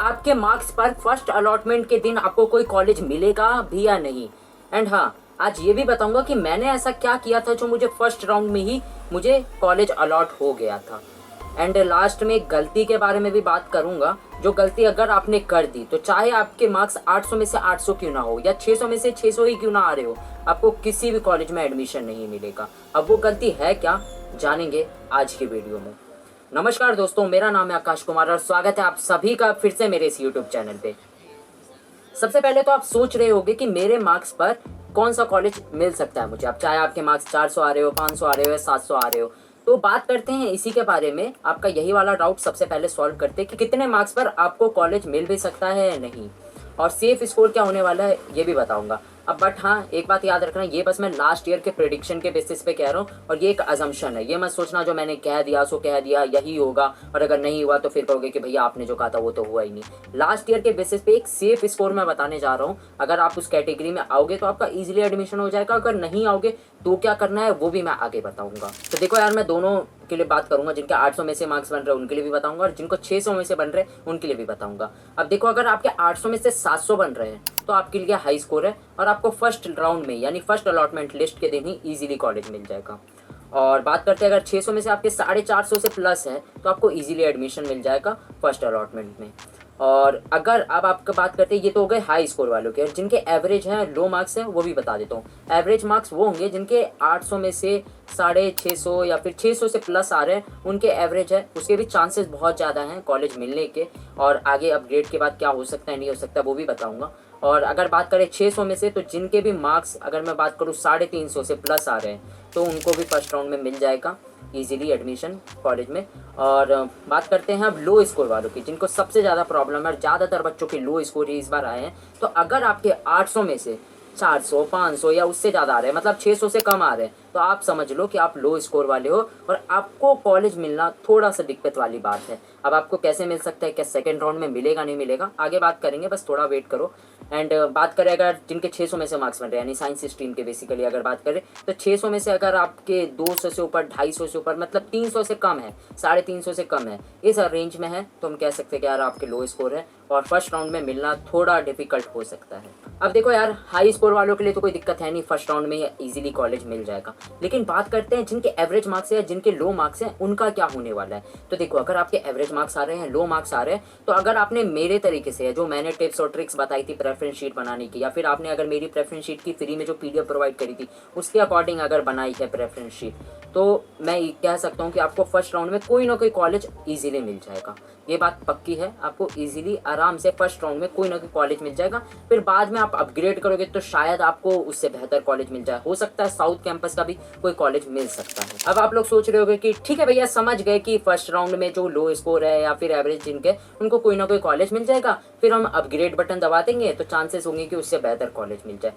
आपके मार्क्स पर first allotment के दिन आपको कोई कॉलेज मिलेगा भी या नहीं। एंड हाँ, आज ये भी बताऊंगा कि मैंने ऐसा क्या किया था जो मुझे फर्स्ट राउंड में ही मुझे कॉलेज अलॉट हो गया था। एंड लास्ट में गलती के बारे में भी बात करूंगा, जो गलती अगर आपने कर दी तो चाहे आपके मार्क्स 800 में से 800 क्यों ना हो या 600 में से 600 ही क्यों ना आ रहे हो, आपको किसी भी कॉलेज में एडमिशन नहीं मिलेगा। अब वो गलती है क्या, जानेंगे आज की वीडियो में। नमस्कार दोस्तों, मेरा नाम है आकाश कुमार और स्वागत है आप सभी का फिर से मेरे इस यूट्यूब चैनल पे। सबसे पहले तो आप सोच रहे होंगे कि मेरे मार्क्स पर कौन सा कॉलेज मिल सकता है मुझे। अब चाहे आपके मार्क्स 400 आ रहे हो, 500 आ रहे हो या 700 आ रहे हो, तो बात करते हैं इसी के बारे में। आपका यही वाला डाउट सबसे पहले सॉल्व करते हैं कि कितने मार्क्स पर आपको कॉलेज मिल भी सकता है या नहीं, और सेफ स्कोर क्या होने वाला है ये भी बताऊंगा। अब बट हाँ, एक बात याद रखना, ये बस मैं लास्ट ईयर के प्रेडिक्शन के बेसिस पे कह रहा हूँ और ये एक अजम्पशन है। ये मत सोचना जो मैंने कह दिया सो कह दिया यही होगा, और अगर नहीं हुआ तो फिर कहोगे कि भैया आपने जो कहा था वो तो हुआ ही नहीं। लास्ट ईयर के बेसिस पे एक सेफ स्कोर मैं बताने जा रहा हूँ। अगर आप उस कैटेगरी में आओगे तो आपका इजीली एडमिशन हो जाएगा, अगर नहीं आओगे तो क्या करना है वो भी मैं आगे बताऊंगा। तो देखो यार, मैं दोनों के लिए बात करूंगा। जिनके 800 में से मार्क्स बन रहे हैं उनके लिए भी बताऊंगा, और जिनको 600 में से बन रहे हैं उनके लिए भी बताऊंगा। अब देखो, अगर आपके 800 में से 700 बन रहे हैं तो आपके लिए हाई स्कोर है और आपको फर्स्ट राउंड में यानी फर्स्ट अलॉटमेंट लिस्ट के दिन ही इजीली कॉलेज मिल जाएगा। और बात करते हैं अगर 600 में से आपके 450 से प्लस है तो आपको इजीली एडमिशन मिल जाएगा फर्स्ट अलॉटमेंट में। और अगर अब आपका बात करते हैं, ये तो हो गए हाई स्कोर वालों के, और जिनके एवरेज हैं, लो मार्क्स हैं, वो भी बता देता हूँ। एवरेज मार्क्स वो होंगे जिनके 800 में से 650 या फिर 600 से प्लस आ रहे हैं, उनके एवरेज है, उसके भी चांसेस बहुत ज़्यादा हैं कॉलेज मिलने के। और आगे अपग्रेड के बाद क्या हो सकता है नहीं हो सकता वो भी बताऊँगा। और अगर बात करें 600 में से, तो जिनके भी मार्क्स अगर मैं बात करूँ 350 से प्लस आ रहे हैं तो उनको भी फर्स्ट राउंड में मिल जाएगा इजीली एडमिशन कॉलेज में। और बात करते हैं अब लो स्कोर वालों की, जिनको सबसे ज़्यादा प्रॉब्लम है और ज़्यादातर बच्चों के लो स्कोर ही इस बार आए हैं। तो अगर आपके 800 में से 400, 500 या उससे ज़्यादा आ रहे हैं, मतलब 600 से कम आ रहे हैं, तो आप समझ लो कि आप लो स्कोर वाले हो और आपको कॉलेज मिलना थोड़ा सा दिक्कत वाली बात है। अब आपको कैसे मिल सकता है, क्या सेकंड राउंड में मिलेगा नहीं मिलेगा, आगे बात करेंगे, बस थोड़ा वेट करो। एंड बात करें अगर जिनके 600 में से मार्क्स बन रहे हैं यानी साइंस स्ट्रीम के, बेसिकली अगर बात करें तो 600 में से अगर आपके 200 से ऊपर, 250 से ऊपर, मतलब 300 से कम है, 350 से कम है, इस रेंज में है, तो हम कह सकते हैं कि यार आपके लो स्कोर है और फर्स्ट राउंड में मिलना थोड़ा डिफिकल्ट हो सकता है। अब देखो यार, हाई स्कोर वालों के लिए तो कोई दिक्कत है नहीं, फर्स्ट राउंड में इजीली कॉलेज मिल जाएगा। लेकिन बात करते हैं जिनके एवरेज मार्क्स है, जिनके लो मार्क्स हैं, उनका क्या होने वाला है। तो देखो, अगर आपके एवरेज मार्क्स आ रहे हैं, लो मार्क्स आ रहे हैं, तो अगर आपने मेरे तरीके से, जो मैंने टिप्स और ट्रिक्स बताई थी प्रेफरेंस शीट बनाने की, या फिर आपने अगर मेरी प्रेफरेंस शीट की फ्री में जो पीडीएफ प्रोवाइड करी थी उसके अकॉर्डिंग अगर बनाई है प्रेफरेंस शीट, तो मैं कह सकता हूँ कि आपको फर्स्ट राउंड में कोई ना कोई कॉलेज ईजिली मिल जाएगा। ये बात पक्की है, आपको इजीली आराम से फर्स्ट राउंड में कोई ना कोई कॉलेज मिल जाएगा। फिर बाद में आप अपग्रेड करोगे तो शायद आपको उससे बेहतर कॉलेज मिल जाए, हो सकता है साउथ कैंपस का भी कोई कॉलेज मिल सकता है। अब आप लोग सोच रहे होंगे कि ठीक है भैया, समझ गए कि फर्स्ट राउंड में जो लो स्कोर है या फिर एवरेज जिनके, उनको कोई ना कोई कॉलेज मिल जाएगा, फिर हम अपग्रेड बटन दबा देंगे तो चांसेस होंगे कि उससे बेहतर कॉलेज मिल जाए।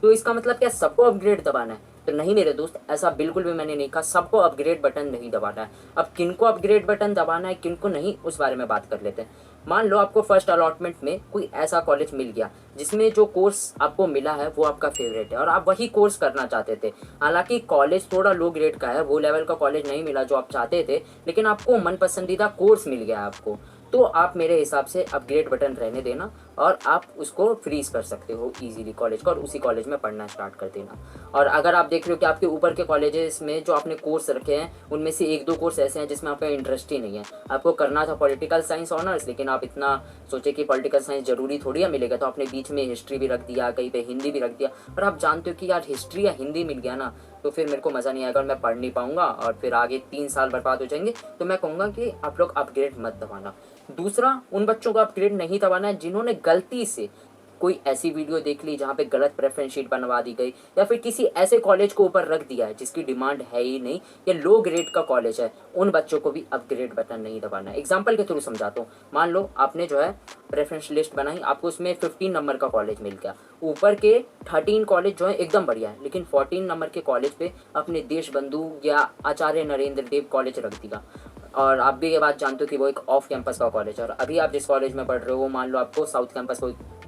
तो इसका मतलब क्या सबको अपग्रेड दबाना है? तो नहीं मेरे दोस्त, ऐसा बिल्कुल भी मैंने नहीं कहा, सबको अपग्रेड बटन नहीं दबाना है। अब किनको अपग्रेड बटन दबाना है, किनको नहीं, उस बारे में बात कर लेते हैं। मान लो आपको फर्स्ट अलॉटमेंट में कोई ऐसा कॉलेज मिल गया जिसमें जो कोर्स आपको मिला है वो आपका फेवरेट है और आप वही कोर्स करना चाहते थे। हालांकि कॉलेज थोड़ा लो ग्रेड का है, वो लेवल का कॉलेज नहीं मिला जो आप चाहते थे, लेकिन आपको मन पसंदीदा कोर्स मिल गया आपको, तो आप मेरे हिसाब से अपग्रेड बटन रहने देना और आप उसको फ्रीज कर सकते हो इजीली कॉलेज को, और उसी कॉलेज में पढ़ना स्टार्ट कर देना। और अगर आप देख रहे हो कि आपके ऊपर के कॉलेजेस में जो आपने कोर्स रखे हैं उनमें से 1-2 कोर्स ऐसे हैं जिसमें आपका इंटरेस्ट ही नहीं है, आपको करना था पॉलिटिकल साइंस ऑनर्स, लेकिन आप इतना सोचे कि पॉलिटिकल साइंस जरूरी थोड़ी है मिलेगा, तो आपने बीच में हिस्ट्री भी रख दिया, कहीं पे हिंदी भी रख दिया, और आप जानते हो कि यार हिस्ट्री या हिंदी मिल गया ना तो फिर मेरे को मज़ा नहीं आएगा और मैं पढ़ नहीं पाऊंगा और फिर आगे 3 साल बर्बाद हो जाएंगे। तो मैं कहूँगा कि आप लोग अपग्रेड मत दबाना। दूसरा, उन बच्चों को अपग्रेड नहीं दबाना है जिन्होंने गलती से कोई ऐसी वीडियो देख ली जहाँ पे गलत प्रेफरेंस शीट बनवा दी गई, या फिर किसी ऐसे कॉलेज को ऊपर रख दिया है जिसकी डिमांड है ही नहीं, या लो ग्रेड का कॉलेज है, उन बच्चों को भी अपग्रेड बटन नहीं दबाना है। एग्जाम्पल के थ्रू समझाता हूँ। मान लो आपने जो है प्रेफरेंस लिस्ट बनाई, आपको उसमें 15 नंबर का कॉलेज मिल गया, ऊपर के 13 कॉलेज जो है एकदम बढ़िया है, लेकिन 14 नंबर के कॉलेज पे अपने देश बंधु या आचार्य नरेंद्र देव कॉलेज रख दिया, और आप भी ये बात जानते हो कि वो एक ऑफ कैंपस का कॉलेज है, और अभी आप जिस कॉलेज में पढ़ रहे हो वो मान लो आपको साउथ कैंपस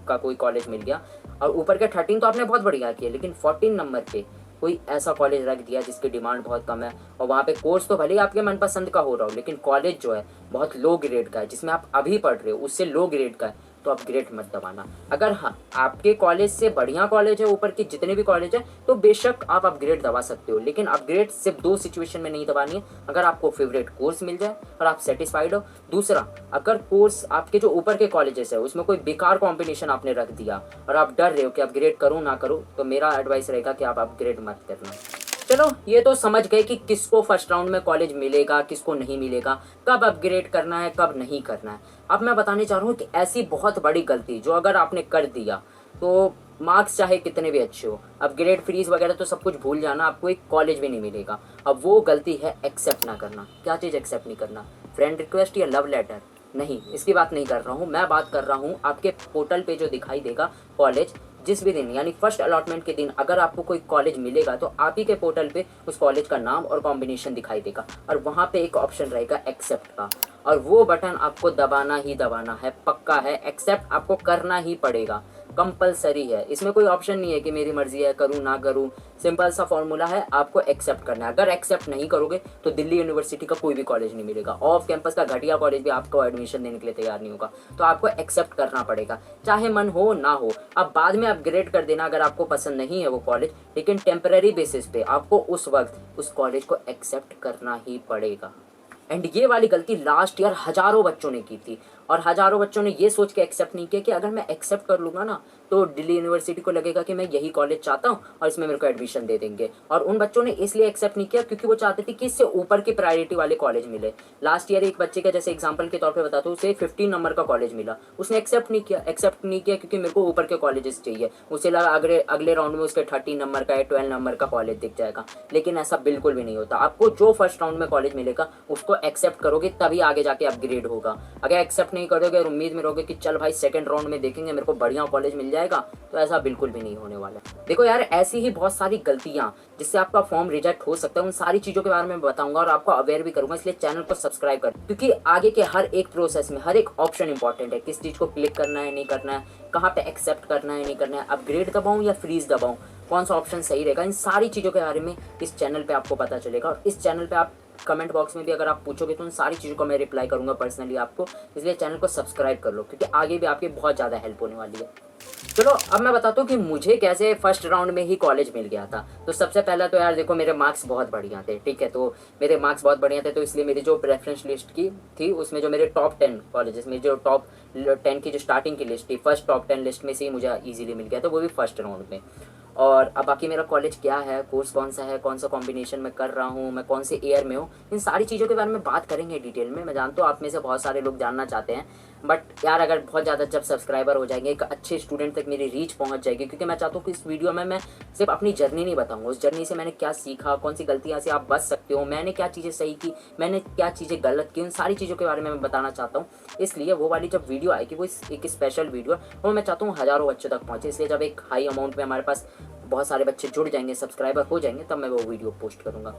का कोई कॉलेज मिल गया, और ऊपर के 13 तो आपने बहुत बढ़िया किया, लेकिन 14 नंबर पे कोई ऐसा कॉलेज रख दिया जिसकी डिमांड बहुत कम है और वहाँ पे कोर्स तो भले ही आपके मनपसंद का हो रहा हो, लेकिन कॉलेज जो है बहुत लो ग्रेड का है, जिसमें आप अभी पढ़ रहे हो उससे लो ग्रेड का है, तो अपग्रेड मत दबाना। अगर हाँ आपके कॉलेज से बढ़िया कॉलेज है, ऊपर के जितने भी कॉलेज है, तो बेशक आप अपग्रेड दबा सकते हो, लेकिन अपग्रेड सिर्फ 2 सिचुएशन में नहीं दबानी है। अगर आपको फेवरेट कोर्स मिल जाए और आप सेटिस्फाइड हो, दूसरा अगर कोर्स आपके जो ऊपर के कॉलेजेस है उसमें कोई बेकार कॉम्बिनेशन आपने रख दिया और आप डर रहे हो कि अपग्रेड करूँ ना करूँ, तो मेरा एडवाइस रहेगा कि आप अपग्रेड मत करना। चलो ये तो समझ गए कि किसको फर्स्ट राउंड में कॉलेज मिलेगा, किसको नहीं मिलेगा, कब अपग्रेड करना है, कब नहीं करना है। अब मैं बताने चाह रहा हूँ कि ऐसी बहुत बड़ी गलती जो अगर आपने कर दिया तो मार्क्स चाहे कितने भी अच्छे हो, अपग्रेड फ्रीज वगैरह तो सब कुछ भूल जाना, आपको एक कॉलेज भी नहीं मिलेगा। अब वो गलती है एक्सेप्ट ना करना। क्या चीज़ एक्सेप्ट नहीं करना? फ्रेंड रिक्वेस्ट या लव लेटर? नहीं, इसकी बात नहीं कर रहा हूँ। मैं बात कर रहा हूँ आपके पोर्टल पे जो दिखाई देगा कॉलेज, जिस भी दिन यानी फर्स्ट अलॉटमेंट के दिन अगर आपको कोई कॉलेज मिलेगा तो आप ही के पोर्टल पे उस कॉलेज का नाम और कॉम्बिनेशन दिखाई देगा और वहाँ पे एक ऑप्शन रहेगा एक्सेप्ट का, और वो बटन आपको दबाना ही दबाना है, पक्का है। एक्सेप्ट आपको करना ही पड़ेगा, कंपलसरी है। इसमें कोई ऑप्शन नहीं है कि मेरी मर्जी है करूँ ना करूँ, सिंपल सा फॉर्मूला है, आपको एक्सेप्ट करना है। अगर एक्सेप्ट नहीं करोगे तो दिल्ली यूनिवर्सिटी का कोई भी कॉलेज नहीं मिलेगा, ऑफ कैंपस का घटिया कॉलेज भी आपको एडमिशन देने के लिए तैयार नहीं होगा। तो आपको एक्सेप्ट करना पड़ेगा, चाहे मन हो ना हो। अब बाद में अपग्रेड कर देना अगर आपको पसंद नहीं है वो कॉलेज, लेकिन टेम्पररी बेसिस पे आपको उस वक्त उस कॉलेज को एक्सेप्ट करना ही पड़ेगा। एंड ये वाली गलती लास्ट ईयर हज़ारों बच्चों ने की थी और हज़ारों बच्चों ने ये सोच के एक्सेप्ट नहीं किया कि अगर मैं एक्सेप्ट कर लूँगा ना तो दिल्ली यूनिवर्सिटी को लगेगा कि मैं यही कॉलेज चाहता हूँ और इसमें मेरे को एडमिशन दे देंगे। और उन बच्चों ने इसलिए एक्सेप्ट नहीं किया क्योंकि वो चाहते थे कि इससे ऊपर की प्रायोरिटी वाले कॉलेज मिले। लास्ट ईयर एक बच्चे का जैसे एग्जाम्पल के तौर पर बताता हूँ, उसे 15 नंबर का कॉलेज मिला, उसने एक्सेप्ट नहीं किया क्योंकि मेरे को ऊपर के कॉलेजेस चाहिए। उसे लगा अगले राउंड में उसके 13 नंबर का या 12 नंबर का कॉलेज दिख जाएगा, लेकिन ऐसा बिल्कुल भी नहीं होता। आपको जो फर्स्ट राउंड में कॉलेज मिलेगा उसको एक्सेप्ट करोगे तभी आगे जाके अपग्रेड होगा। अगर एक्सेप्ट नहीं करोगे और उम्मीद में रहोगे कि चल भाई सेकंड राउंड में देखेंगे मेरे को बढ़िया कॉलेज मिल जाएगा, तो ऐसा बिल्कुल भी नहीं होने वाला। देखो यार, ऐसी ही बहुत सारी गलतियां जिससे आपका फॉर्म रिजेक्ट हो सकता है, उन सारी चीजों के बारे में बताऊंगा और आपको अवेयर भी करूंगा। इसलिए चैनल को सब्सक्राइब कर, क्योंकि आगे के हर एक प्रोसेस में हर एक ऑप्शन इंपॉर्टेंट है। किस चीज को क्लिक करना है नहीं करना है, कहाँ पे एक्सेप्ट करना है नहीं करना है, अपग्रेड दबाऊं या फ्रीज दबाऊं, कौन सा ऑप्शन सही रहेगा, इन सारी चीज़ों के बारे में इस चैनल पे आपको पता चलेगा। और इस चैनल पे आप कमेंट बॉक्स में भी अगर आप पूछोगे तो उन सारी चीज़ों को मैं रिप्लाई करूंगा पर्सनली आपको। इसलिए चैनल को सब्सक्राइब कर लो, क्योंकि आगे भी आपकी बहुत ज़्यादा हेल्प होने वाली है। चलो अब मैं बताता हूँ कि मुझे कैसे फर्स्ट राउंड में ही कॉलेज मिल गया था। तो सबसे पहला तो यार देखो, मेरे मार्क्स बहुत बढ़िया थे, ठीक है। तो मेरे मार्क्स बहुत बढ़िया थे, तो इसलिए मेरी जो प्रेफरेंस लिस्ट की थी उसमें जो मेरे टॉप 10 कॉलेजेस में जो टॉप 10 की जो स्टार्टिंग की लिस्ट थी, फर्स्ट टॉप 10 लिस्ट में से ही मुझे ईजिली मिल गया था, वो भी फर्स्ट राउंड में। और अब बाकी मेरा कॉलेज क्या है, कोर्स कौन सा है, कौन सा कॉम्बिनेशन में कर रहा हूँ, मैं कौन से ईयर में हूँ, इन सारी चीज़ों के बारे में बात करेंगे डिटेल में। मैं जानता हूँ आप में से बहुत सारे लोग जानना चाहते हैं, बट यार अगर बहुत ज़्यादा जब सब्सक्राइबर हो जाएंगे, एक अच्छे स्टूडेंट तक मेरी रीच पहुँच जाएगी, क्योंकि मैं चाहता हूँ कि इस वीडियो में मैं सिर्फ अपनी जर्नी नहीं बताऊँगा, उस जर्नी से मैंने क्या सीखा, कौन सी गलतियाँ से आप बच सकते हो, मैंने क्या चीज़ें सही की, मैंने क्या चीज़ें गलत की, उन सारी चीज़ों के बारे में मैं बताना चाहता हूँ। इसलिए वो वाली जब वीडियो आएगी वो एक स्पेशल वीडियो है, और मैं चाहता हूँ हज़ारों बच्चों तक पहुँचे। इसलिए जब एक हाई अमाउंट में हमारे पास बहुत सारे बच्चे जुड़ जाएंगे, सब्सक्राइबर हो जाएंगे, तब मैं वो वीडियो पोस्ट करूंगा।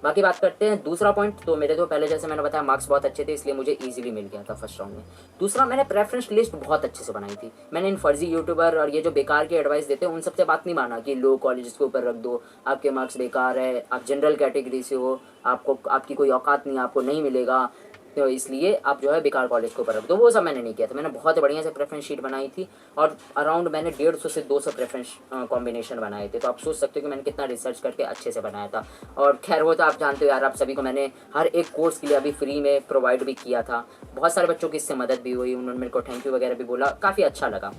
बाकी बात करते हैं दूसरा पॉइंट। तो मेरे तो पहले जैसे मैंने बताया मार्क्स बहुत अच्छे थे, इसलिए मुझे इजीली मिल गया था फर्स्ट राउंड में। दूसरा, मैंने प्रेफरेंस लिस्ट बहुत अच्छे से बनाई थी। मैंने इन फर्जी यूट्यूबर और ये जो बेकार की एडवाइस देते हैं उन सबसे बात नहीं माना कि लो कॉलेज के ऊपर रख दो, आपके मार्क्स बेकार है, आप जनरल कैटेगरी से हो, आपकी कोई औकात नहीं, आपको नहीं मिलेगा, तो इसलिए आप जो है बेकार कॉलेज के ऊपर रख दो। वो सब मैंने नहीं किया था। मैंने बहुत बढ़िया से प्रेफरेंस शीट बनाई थी और अराउंड मैंने 150 से 200 प्रेफरेंस कॉम्बिनेशन बनाए थे। तो आप सोच सकते हो कि मैंने कितना रिसर्च करके अच्छे से बनाया था। और खैर वो तो आप जानते हो यार, आप सभी को मैंने हर एक कोर्स के लिए अभी फ्री में प्रोवाइड भी किया था। बहुत सारे बच्चों की इससे मदद भी हुई, उन्होंने मेरे को थैंक यू वगैरह भी बोला, काफ़ी अच्छा लगा।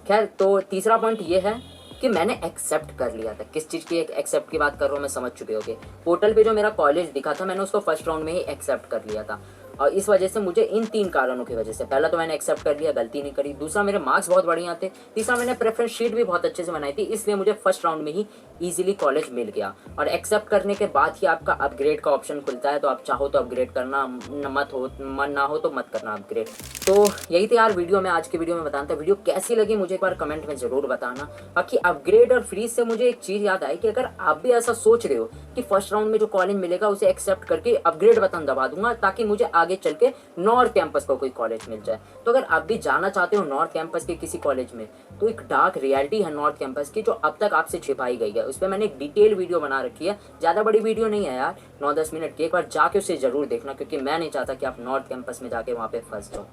खैर, तो तीसरा पॉइंट ये है कि मैंने एक्सेप्ट कर लिया था। किस चीज़ की एक्सेप्ट की बात कर रहा हूँ मैं समझ चुके होगे। पोर्टल पे जो मेरा कॉलेज दिखा था मैंने उसको फर्स्ट राउंड में ही एक्सेप्ट कर लिया था, और इस वजह से मुझे इन 3 कारणों की वजह से, पहला तो मैंने एक्सेप्ट कर लिया, गलती नहीं करी, दूसरा मेरे मार्क्स बहुत बढ़िया थे, तीसरा मैंने प्रेफरेंस शीट भी बहुत अच्छे से बनाई थी, इसलिए मुझे फर्स्ट राउंड में ही ईजिली कॉलेज मिल गया। और एक्सेप्ट करने के बाद ही आपका अपग्रेड का ऑप्शन खुलता है, तो आप चाहो तो अपग्रेड करना, मन ना हो तो मत करना अपग्रेड। तो यही थी यार वीडियो में, आज की वीडियो में बताना था। वीडियो कैसी लगी मुझे एक बार कमेंट में ज़रूर बताना। बाकी अपग्रेड और फ्रीज से मुझे एक चीज़ याद आई कि अगर आप भी ऐसा सोच रहे हो कि फर्स्ट राउंड में जो कॉलेज मिलेगा उसे एक्सेप्ट करके अपग्रेड बटन दबा दूंगा ताकि मुझे आगे चल के नॉर्थ कैंपस का कोई कॉलेज मिल जाए। तो अगर आप भी जाना चाहते हो नॉर्थ कैंपस के किसी कॉलेज में, तो एक डार्क रियलिटी है नॉर्थ कैंपस की जो अब तक आपसे छिपाई गई है। उस पर मैंने एक डिटेल वीडियो बना रखी है, ज़्यादा बड़ी वीडियो नहीं है यार, 9-10 मिनट की। एक बार जाके उसे ज़रूर देखना, क्योंकि मैं नहीं चाहता कि आप नॉर्थ कैंपस में जाके वहाँ पे फंस जाओ,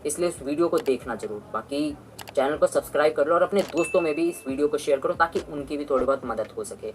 इसलिए उस वीडियो को देखना जरूर। बाकी चैनल को सब्सक्राइब कर लो और अपने दोस्तों में भी इस वीडियो को शेयर करो ताकि उनकी भी थोड़ी बहुत मदद हो सके।